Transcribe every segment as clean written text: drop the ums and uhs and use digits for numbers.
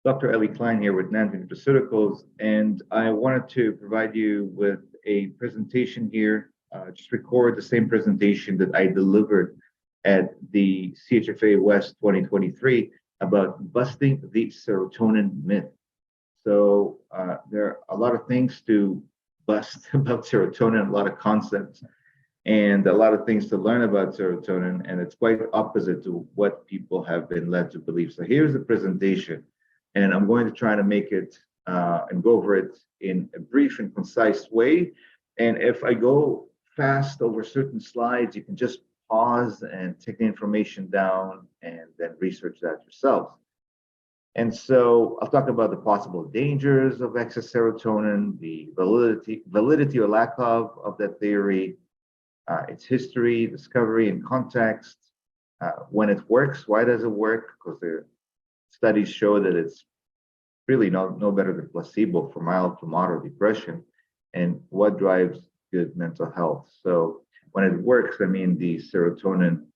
Dr. Ellie Klein here with Nanton Nutraceuticals, and I wanted to provide you with a presentation here. Just record the same presentation that I delivered at the CHFA West 2023 about busting the serotonin myth. So there are a lot of things to bust about serotonin, a lot of concepts, and a lot of things to learn about serotonin, and it's quite opposite to what people have been led to believe. So here's the presentation, and I'm going to try to make it and go over it in a brief and concise way. And if I go fast over certain slides, you can just pause and take the information down and then research that yourselves. And so I'll talk about the possible dangers of excess serotonin, the validity or lack of that theory, its history, discovery, and context, when it works, why does it work? Because the studies show that it's really no better than placebo for mild to moderate depression, and what drives good mental health. So when it works, I mean the serotonin,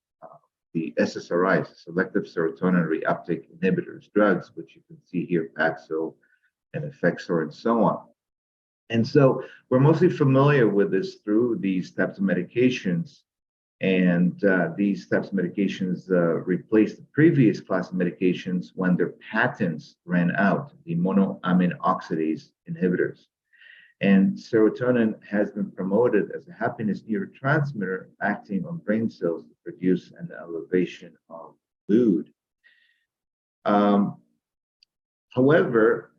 the SSRIs, selective serotonin reuptake inhibitors, drugs, which you can see here, Paxil and Effexor and so on. And so we're mostly familiar with this through these types of medications. And these types of medications replaced the previous class of medications when their patents ran out, the monoamine oxidase inhibitors. And serotonin has been promoted as a happiness neurotransmitter acting on brain cells to produce an elevation of mood. However,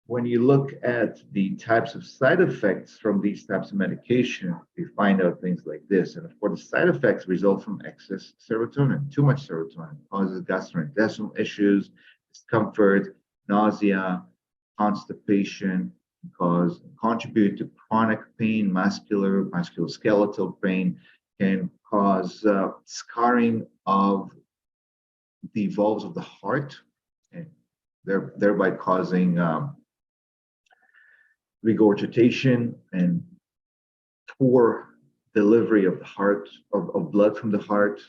when you look at the types of side effects from these types of medication, you find out things like this. And of course, the side effects result from excess serotonin. Too much serotonin causes gastrointestinal issues, discomfort, nausea, constipation, contribute to chronic pain, musculoskeletal pain, can cause scarring of the valves of the heart, and thereby causing regurgitation and poor delivery of the heart, of blood from the heart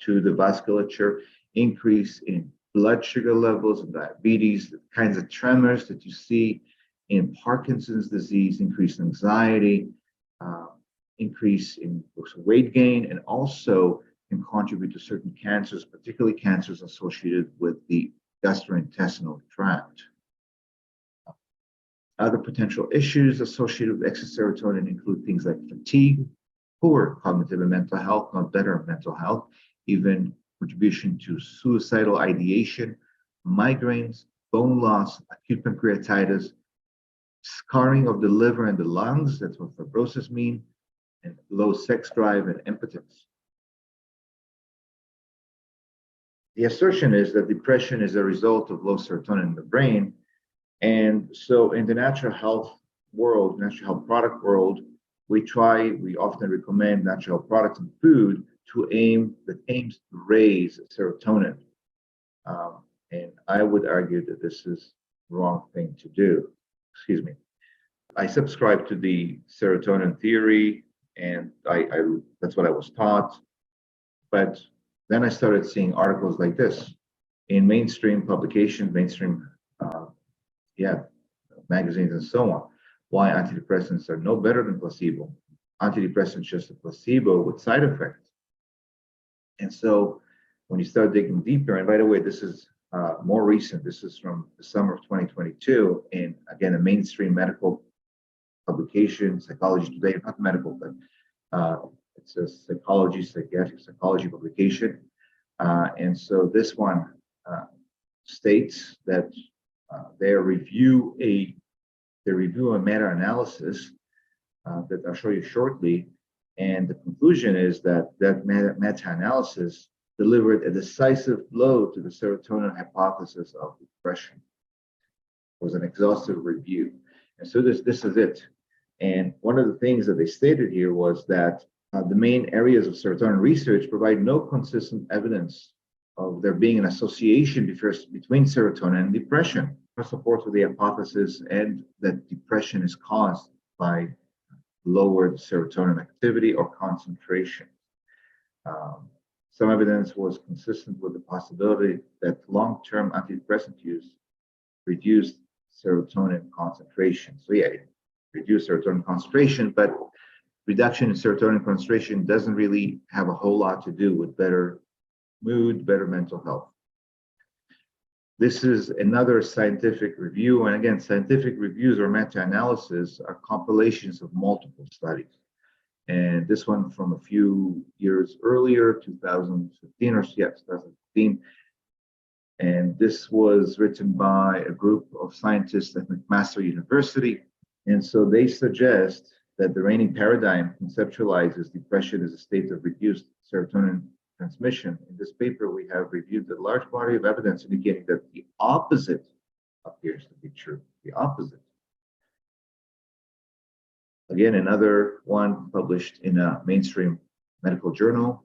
to the vasculature, increase in blood sugar levels and diabetes, the kinds of tremors that you see in Parkinson's disease, increased anxiety, increase in weight gain, and also can contribute to certain cancers, particularly cancers associated with the gastrointestinal tract. Other potential issues associated with excess serotonin include things like fatigue, poor cognitive and mental health, not better mental health, even contribution to suicidal ideation, migraines, bone loss, acute pancreatitis, scarring of the liver and the lungs, that's what fibrosis means, and low sex drive and impotence. The assertion is that depression is a result of low serotonin in the brain. And so in the natural health world, natural health product world, we often recommend natural health products and food that aims to raise serotonin. And I would argue that this is the wrong thing to do. Excuse me. I subscribe to the serotonin theory, and that's what I was taught. But then I started seeing articles like this in mainstream publications, magazines and so on. Why antidepressants are no better than placebo. Antidepressants just a placebo with side effects. And so when you start digging deeper, and by the way, this is more recent, this is from the summer of 2022, and again, a mainstream medical publication, Psychology Today, not medical, but it's a psychiatric psychology publication. And so this one states that they review a meta-analysis that I'll show you shortly, and the conclusion is that meta-analysis delivered a decisive blow to the serotonin hypothesis of depression. It was an exhaustive review, and so this is it. And one of the things that they stated here was that the main areas of serotonin research provide no consistent evidence of there being an association between serotonin and depression. For support for the hypothesis and that depression is caused by lowered serotonin activity or concentration. Some evidence was consistent with the possibility that long-term antidepressant use reduced serotonin concentration. So yeah, it reduced serotonin concentration, but reduction in serotonin concentration doesn't really have a whole lot to do with better mood, better mental health. This is another scientific review. And again, scientific reviews or meta-analysis are compilations of multiple studies. And this one from a few years earlier, 2015 or yeah, 2015. And this was written by a group of scientists at McMaster University. And so they suggest that the reigning paradigm conceptualizes depression as a state of reduced serotonin transmission. In this paper, we have reviewed a large body of evidence indicating that the opposite appears to be true. The opposite. Again, another one published in a mainstream medical journal.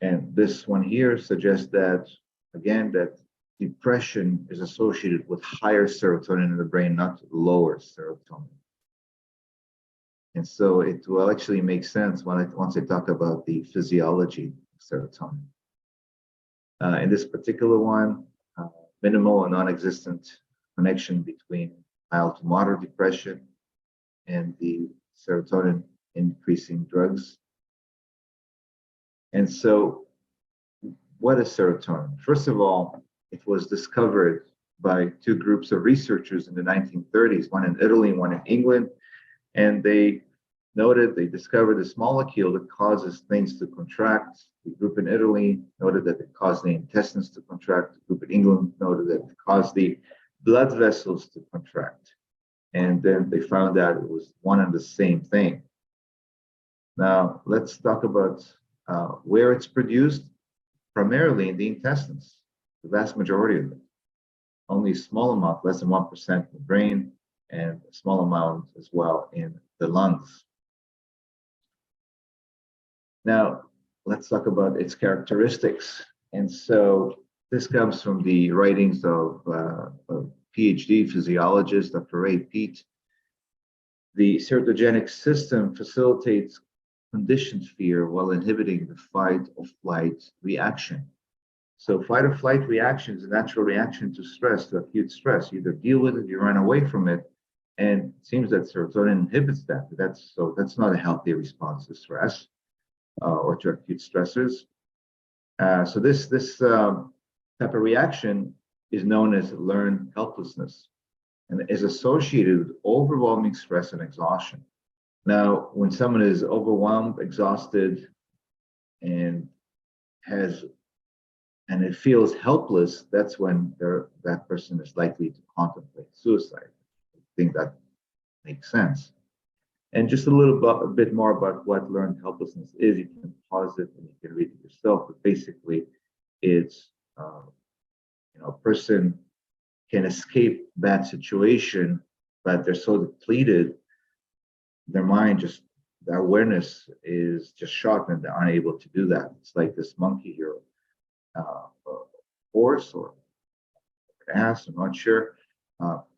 And this one here suggests that, again, that depression is associated with higher serotonin in the brain, not lower serotonin. And so it will actually make sense once I talk about the physiology of serotonin. In this particular one, minimal and non-existent connection between mild to moderate depression and the serotonin increasing drugs. And so what is serotonin? First of all, it was discovered by two groups of researchers in the 1930s, one in Italy, one in England, and they discovered this molecule that causes things to contract. The group in Italy noted that it caused the intestines to contract. The group in England noted that it caused the blood vessels to contract. And then they found out it was one and the same thing. Now, let's talk about where it's produced, primarily in the intestines, the vast majority of it. Only a small amount, less than 1% in the brain, and a small amount as well in the lungs. Now, let's talk about its characteristics. And so this comes from the writings of a PhD physiologist, Dr. Ray Peat. The serotogenic system facilitates conditioned fear while inhibiting the fight or flight reaction. So fight or flight reaction is a natural reaction to stress, to acute stress. You either deal with it, you run away from it. And it seems that serotonin inhibits that. That's not a healthy response to stress or to acute stressors. So this type of reaction is known as learned helplessness and is associated with overwhelming stress and exhaustion. Now, when someone is overwhelmed, exhausted, and it feels helpless, that's when that person is likely to contemplate suicide. I think that makes sense. And just a bit more about what learned helplessness is. You can pause it and you can read it yourself. But basically, it's a person can escape bad situation, but they're so depleted, their awareness is just shot, and they're unable to do that. It's like this monkey here, horse or ass, I'm not sure,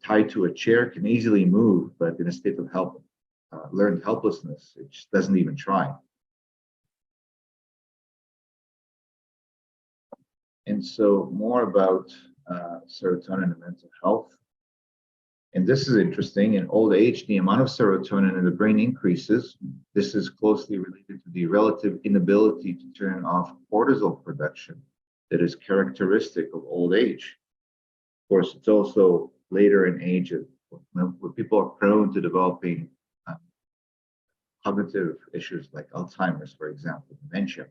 tied to a chair, can easily move, but in a state of learned helplessness, it just doesn't even try. And so more about serotonin and mental health. And this is interesting. In old age, the amount of serotonin in the brain increases. This is closely related to the relative inability to turn off cortisol production that is characteristic of old age. Of course, it's also later in age where people are prone to developing cognitive issues like Alzheimer's, for example, dementia.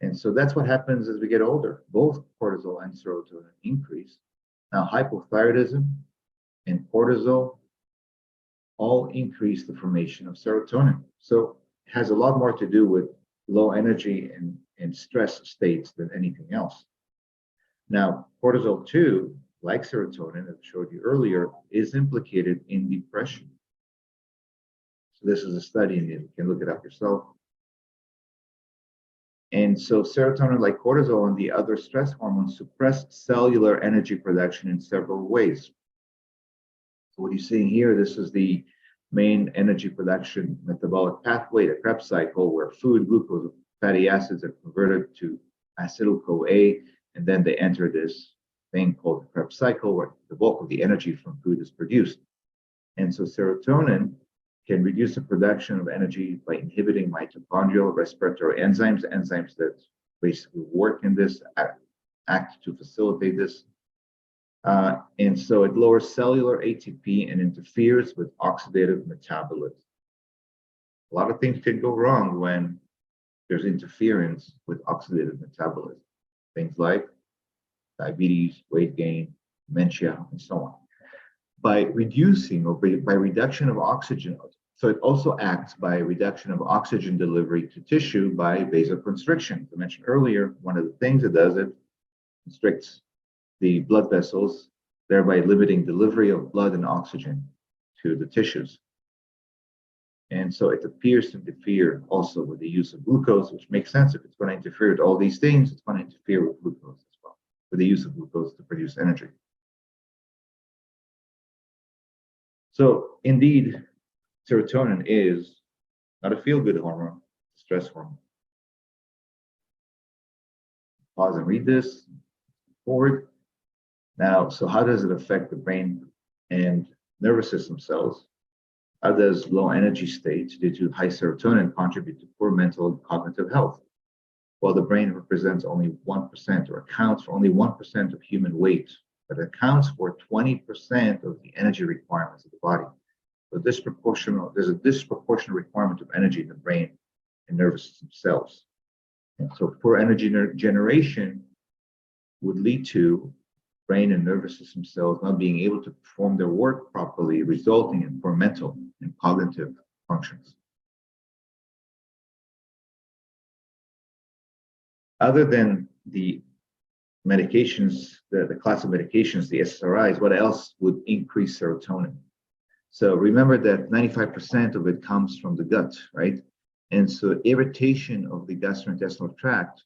And so that's what happens as we get older. Both cortisol and serotonin increase. Now, hypothyroidism and cortisol all increase the formation of serotonin. So it has a lot more to do with low energy and stress states than anything else. Now, cortisol too, like serotonin, as I showed you earlier, is implicated in depression. So this is a study, and you can look it up yourself. And so serotonin, like cortisol and the other stress hormones, suppress cellular energy production in several ways. So what you're seeing here, this is the main energy production metabolic pathway, the Krebs cycle, where food, glucose, fatty acids are converted to acetyl-CoA, and then they enter this thing called the Krebs Krebs cycle where the bulk of the energy from food is produced. And so serotonin can reduce the production of energy by inhibiting mitochondrial respiratory enzymes that basically work in this, act to facilitate this. And so it lowers cellular ATP and interferes with oxidative metabolism. A lot of things can go wrong when there's interference with oxidative metabolism. Things like diabetes, weight gain, dementia, and so on. By reducing or by reduction of oxygen, so it also acts by reduction of oxygen delivery to tissue by vasoconstriction. As I mentioned earlier, one of the things it does, it constricts the blood vessels, thereby limiting delivery of blood and oxygen to the tissues. And so it appears to interfere also with the use of glucose, which makes sense. If it's going to interfere with all these things, it's going to interfere with glucose as well, with the use of glucose to produce energy. So indeed, serotonin is not a feel-good hormone, it's a stress hormone. Pause and read this forward. Now, so how does it affect the brain and nervous system cells? How does low energy states due to high serotonin contribute to poor mental and cognitive health? Well, the brain represents only 1% or accounts for only 1% of human weight, but accounts for 20% of the energy requirements of the body. So there's a disproportionate requirement of energy in the brain and nervous system cells. And so poor energy generation would lead to brain and nervous system cells not being able to perform their work properly, resulting in poor mental and cognitive functions. Other than the medications, the class of medications, the SSRIs, what else would increase serotonin? So remember that 95% of it comes from the gut, right? And so irritation of the gastrointestinal tract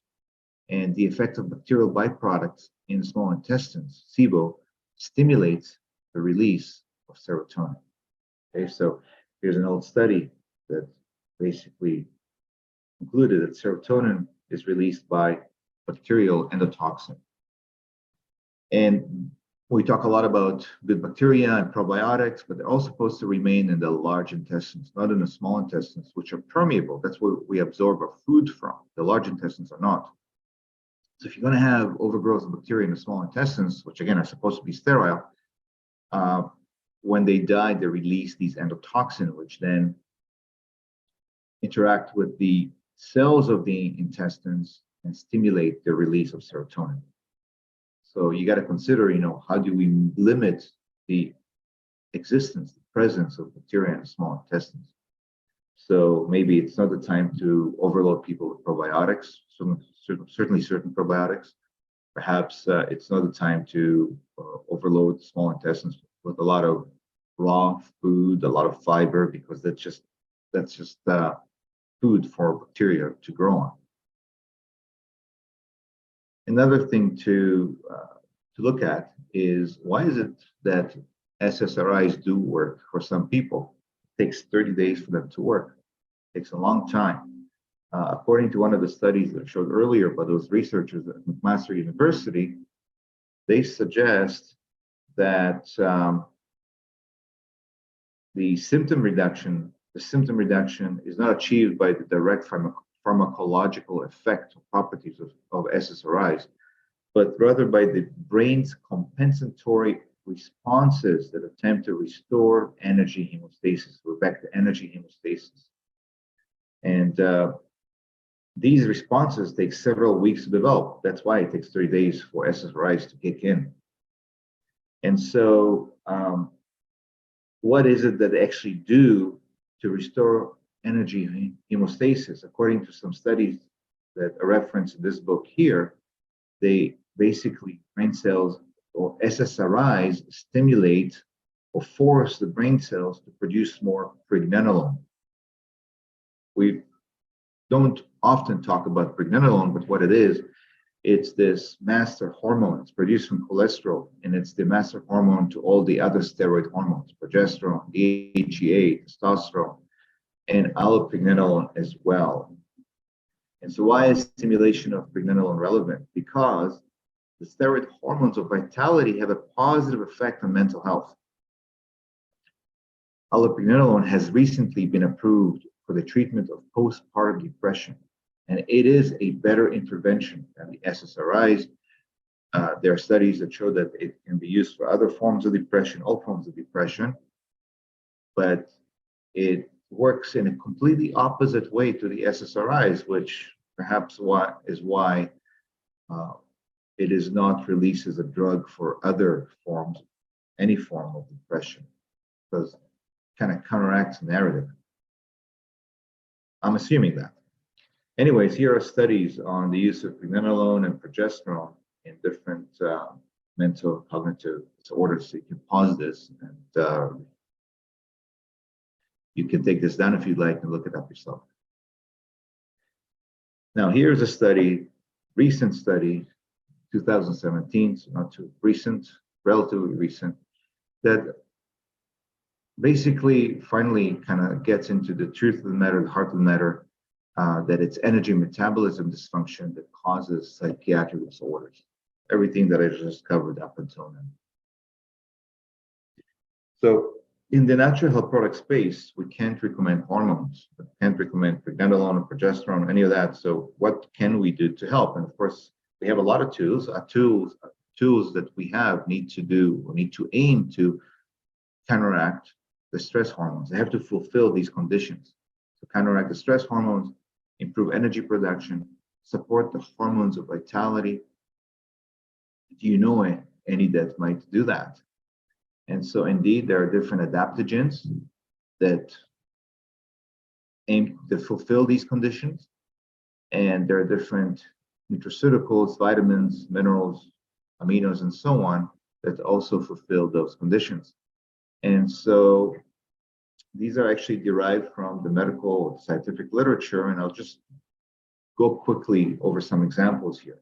and the effect of bacterial byproducts in small intestines, SIBO, stimulates the release of serotonin. Okay, so here's an old study that basically concluded that serotonin is released by bacterial endotoxin. And we talk a lot about good bacteria and probiotics, but they're all supposed to remain in the large intestines, not in the small intestines, which are permeable. That's where we absorb our food from. The large intestines are not. So if you're going to have overgrowth of bacteria in the small intestines, which again are supposed to be sterile, when they die, they release these endotoxin, which then interact with the cells of the intestines and stimulate the release of serotonin. So you got to consider, how do we limit the existence, the presence of bacteria in the small intestines? So maybe it's not the time to overload people with probiotics, certainly certain probiotics. Perhaps it's not the time to overload small intestines with a lot of raw food, a lot of fiber, because that's just food for bacteria to grow on. Another thing to look at is, why is it that SSRIs do work for some people? It takes 30 days for them to work. It takes a long time. According to one of the studies that I showed earlier by those researchers at McMaster University, they suggest that the symptom reduction is not achieved by the direct pharmacological effect or properties of SSRIs, but rather by the brain's compensatory responses that attempt to restore energy homeostasis. We're back to energy homeostasis. And these responses take several weeks to develop. That's why it takes 30 days for SSRIs to kick in. And so what is it that they actually do to restore energy homeostasis? According to some studies that are referenced in this book here, they basically, brain cells or SSRIs stimulate or force the brain cells to produce more pregnenolone. We don't often talk about pregnenolone, but what it is, it's this master hormone. It's produced from cholesterol, and it's the master hormone to all the other steroid hormones, progesterone, DHEA, testosterone, and allopregnenolone as well. And so why is stimulation of pregnenolone relevant? Because The steroid hormones of vitality have a positive effect on mental health. Allopregnanolone has recently been approved for the treatment of postpartum depression, and it is a better intervention than the SSRIs. There are studies that show that it can be used for other forms of depression, all forms of depression, but it works in a completely opposite way to the SSRIs, which perhaps is why it is not released as a drug for other forms, any form of depression, because it kind of counteracts the narrative. I'm assuming that. Anyways, here are studies on the use of pregnenolone and progesterone in different mental cognitive disorders. So you can pause this and you can take this down if you'd like and look it up yourself. Now, here's a study, recent study, 2017, so not too recent, relatively recent, that basically finally kind of gets into the truth of the matter, the heart of the matter, that it's energy metabolism dysfunction that causes psychiatric disorders. Everything that I just covered up until now. So in the natural health product space, we can't recommend hormones, we can't recommend pregnenolone or progesterone, any of that. So what can we do to help? And of course, we have a lot of tools. Tools that we need to aim to counteract the stress hormones. They have to fulfill these conditions. To counteract the stress hormones, improve energy production, support the hormones of vitality. Do you know any that might do that? And so indeed, there are different adaptogens that aim to fulfill these conditions. And there are different nutraceuticals, vitamins, minerals, aminos, and so on that also fulfill those conditions. And so these are actually derived from the medical scientific literature, and I'll just go quickly over some examples here.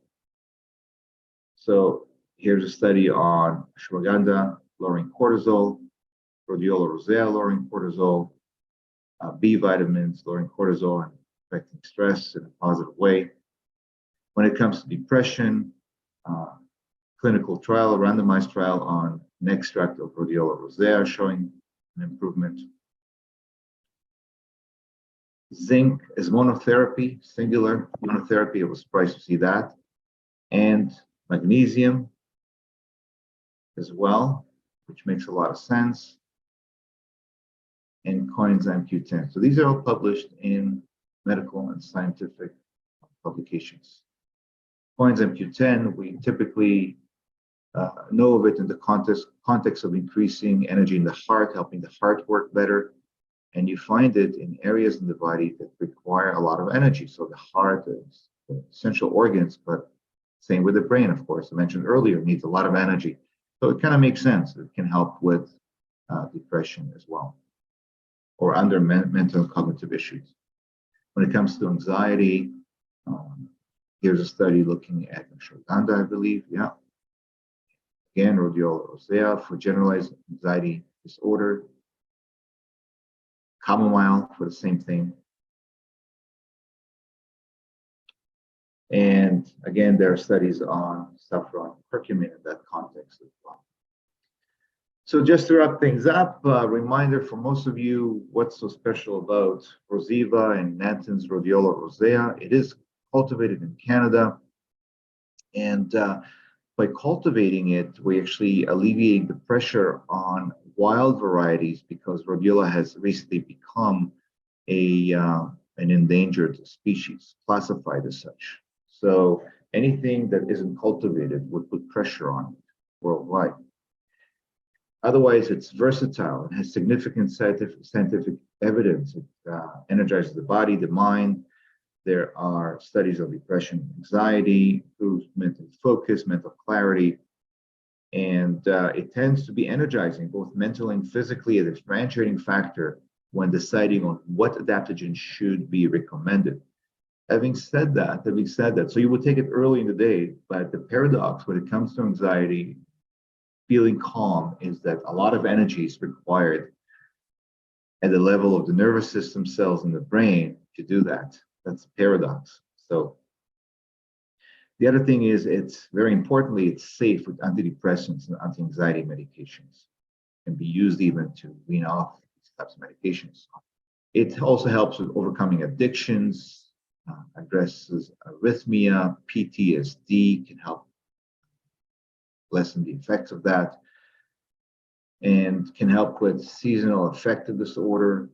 So here's a study on ashwagandha lowering cortisol, rhodiola rosea lowering cortisol, B vitamins lowering cortisol and affecting stress in a positive way. When it comes to depression, clinical trial, a randomized trial on an extract of rhodiola rosea showing an improvement. Zinc as monotherapy, singular monotherapy, I was surprised to see that. And magnesium as well, which makes a lot of sense. And coenzyme Q10. So these are all published in medical and scientific publications. Coenzyme Q10, we typically know of it in the context of increasing energy in the heart, helping the heart work better. And you find it in areas in the body that require a lot of energy. So the heart is the essential organs, but same with the brain, of course. I mentioned earlier, needs a lot of energy. So it kind of makes sense. It can help with depression as well, or under mental and cognitive issues. When it comes to anxiety, here's a study looking at ashwagandha, I believe. Yeah. Again, rhodiola rosea for generalized anxiety disorder. Chamomile for the same thing. And again, there are studies on saffron curcumin in that context as well. So just to wrap things up, a reminder for most of you, what's so special about Rosiva and Nanton's rhodiola rosea? It is cultivated in Canada. And by cultivating it, we actually alleviate the pressure on wild varieties because rhodiola has recently become an endangered species, classified as such. So anything that isn't cultivated would put pressure on it worldwide. Otherwise, it's versatile and has significant scientific evidence. It energizes the body, the mind. There are studies of depression, anxiety, improves mental focus, mental clarity, and it tends to be energizing, both mentally and physically, a differentiating factor when deciding on what adaptogen should be recommended. Having said that, so you would take it early in the day, but the paradox when it comes to anxiety, feeling calm, is that a lot of energy is required at the level of the nervous system cells in the brain to do that. That's a paradox. So The other thing is, it's very importantly, it's safe with antidepressants and anti-anxiety medications. Can be used even to wean off these types of medications. It also helps with overcoming addictions, addresses arrhythmia, PTSD, can help lessen the effects of that, and can help with seasonal affective disorder.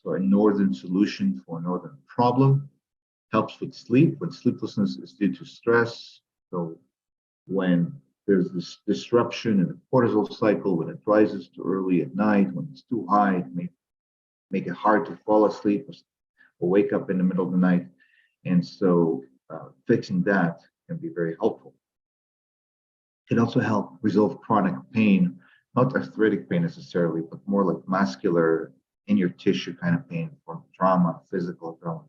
So a northern solution for a northern problem. Helps with sleep when sleeplessness is due to stress. So when there's this disruption in the cortisol cycle, when it rises too early at night, when it's too high, it may make it hard to fall asleep or wake up in the middle of the night. And so fixing that can be very helpful. It can also help resolve chronic pain, not arthritic pain necessarily, but more like muscular, in your tissue kind of pain from trauma, physical trauma,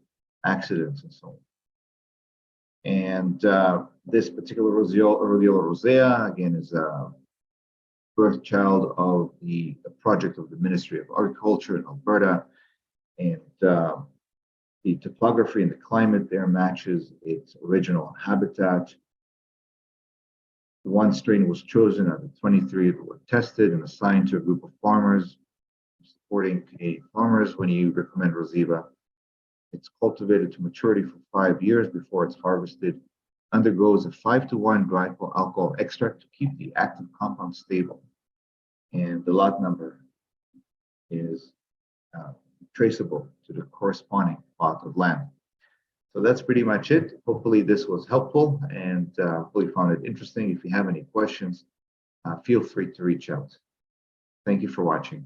accidents, and so on. And this particular rhodiola rosea, again, is a birth child of the project of the Ministry of Agriculture in Alberta. And the topography and the climate there matches its original habitat. One strain was chosen out of 23 that were tested and assigned to a group of farmers, supporting Canadian farmers when you recommend Roseva. It's cultivated to maturity for 5 years before it's harvested, undergoes a 5-to-1 glycol alcohol extract to keep the active compound stable. And the lot number is traceable to the corresponding plot of land. So that's pretty much it. Hopefully this was helpful, and hopefully you found it interesting. If you have any questions, feel free to reach out. Thank you for watching.